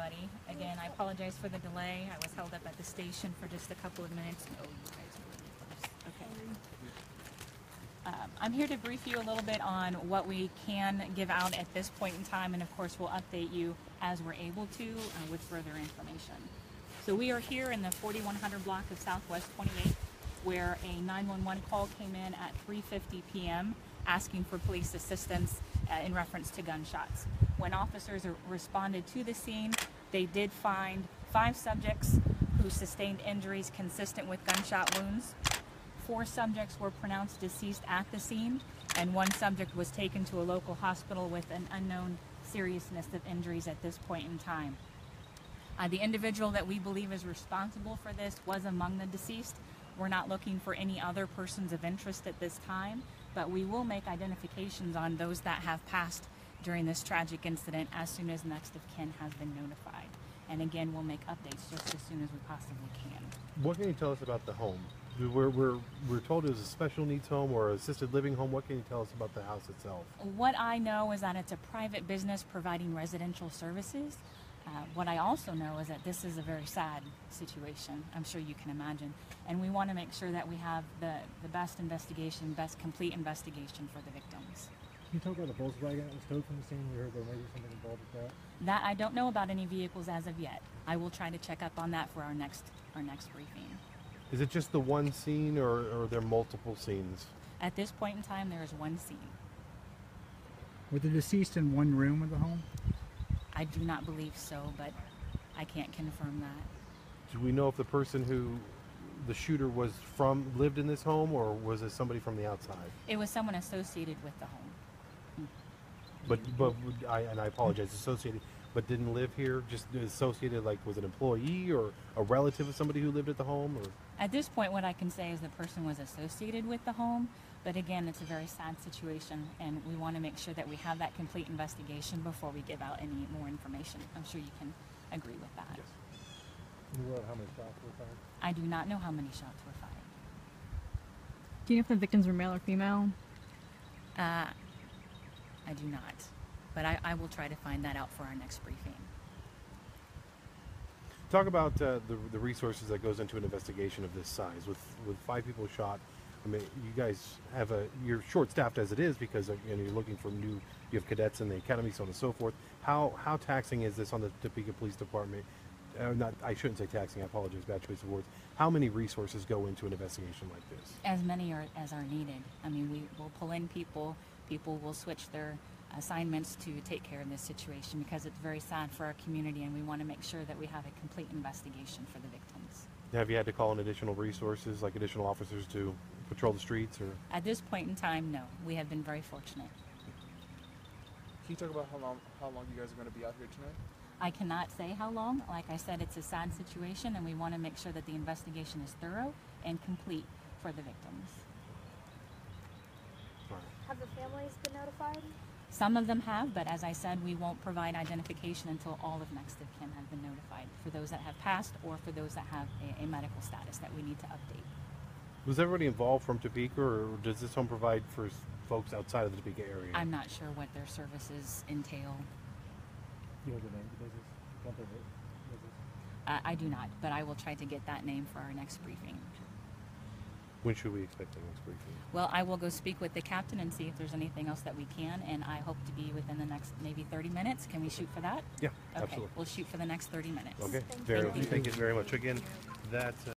everybody. Again, I apologize for the delay. I was held up at the station for just a couple of minutes. Oh, you guys are really close. Okay. I'm here to brief you a little bit on what we can give out at this point in time, and of course we'll update you as we're able to with further information. So we are here in the 4100 block of Southwest 28th, where a 911 call came in at 3:50 p.m. asking for police assistance in reference to gunshots. When officers responded to the scene, they did find 5 subjects who sustained injuries consistent with gunshot wounds. 4 subjects were pronounced deceased at the scene, and 1 subject was taken to a local hospital with an unknown seriousness of injuries at this point in time. The individual that we believe is responsible for this was among the deceased. We're not looking for any other persons of interest at this time, but we will make identifications on those that have passed during this tragic incident as soon as next of kin has been notified. And again, we'll make updates just as soon as we possibly can. What can you tell us about the home? We're told it was a special needs home or assisted living home. What can you tell us about the house itself? What I know is that it's a private business providing residential services. What I also know is that this is a very sad situation, I'm sure you can imagine, and we want to make sure that we have the best investigation, best complete investigation for the victims. Can you talk about the Volkswagen that was towed from the scene? We heard there may be something involved with that. That I don't know about any vehicles as of yet. I will try to check up on that for our next briefing. Is it just the one scene, or are there multiple scenes? At this point in time, there is 1 scene. Were the deceased in one room of the home? I do not believe so, but I can't confirm that. Do we know if the person who the shooter was from lived in this home, or was it somebody from the outside? It was someone associated with the home. But I apologize, associated, but didn't live here? Just associated, like was an employee or a relative of somebody who lived at the home? Or? At this point, what I can say is the person was associated with the home, but again, it's a very sad situation, and we want to make sure that we have that complete investigation before we give out any more information. I'm sure you can agree with that. Yes. You know how many shots were fired? I do not know how many shots were fired. Do you know if the victims were male or female? I do not, but I will try to find that out for our next briefing. Talk about the resources that goes into an investigation of this size. With 5 people shot, I mean, you guys have you're short-staffed as it is because you're looking for you have cadets in the academy, so on and so forth. How taxing is this on the Topeka Police Department? I shouldn't say taxing, I apologize, bad choice of words. How many resources go into an investigation like this? As many as are needed. I mean, we will pull in people will switch their assignments to take care of this situation because it's very sad for our community, and we want to make sure that we have a complete investigation for the victims. Have you had to call in additional resources, like additional officers to patrol the streets? Or at this point in time, no. We have been very fortunate. Can you talk about how long you guys are going to be out here tonight? I cannot say how long. Like I said, it's a sad situation, and we want to make sure that the investigation is thorough and complete for the victims. Have the families been notified? Some of them have, but as I said, we won't provide identification until all of next of kin have been notified, for those that have passed or for those that have a medical status that we need to update. Was everybody involved from Topeka, or does this home provide for folks outside of the Topeka area? I'm not sure what their services entail. Do you know the name of the business? I do not, but I will try to get that name for our next briefing. When should we expect the next briefing? Well, I will go speak with the captain and see if there's anything else that we can, and I hope to be within the next maybe 30 minutes. Can we shoot for that? Yeah, okay, absolutely. We'll shoot for the next 30 minutes. Okay, Thank you thank you very much. Again, that's...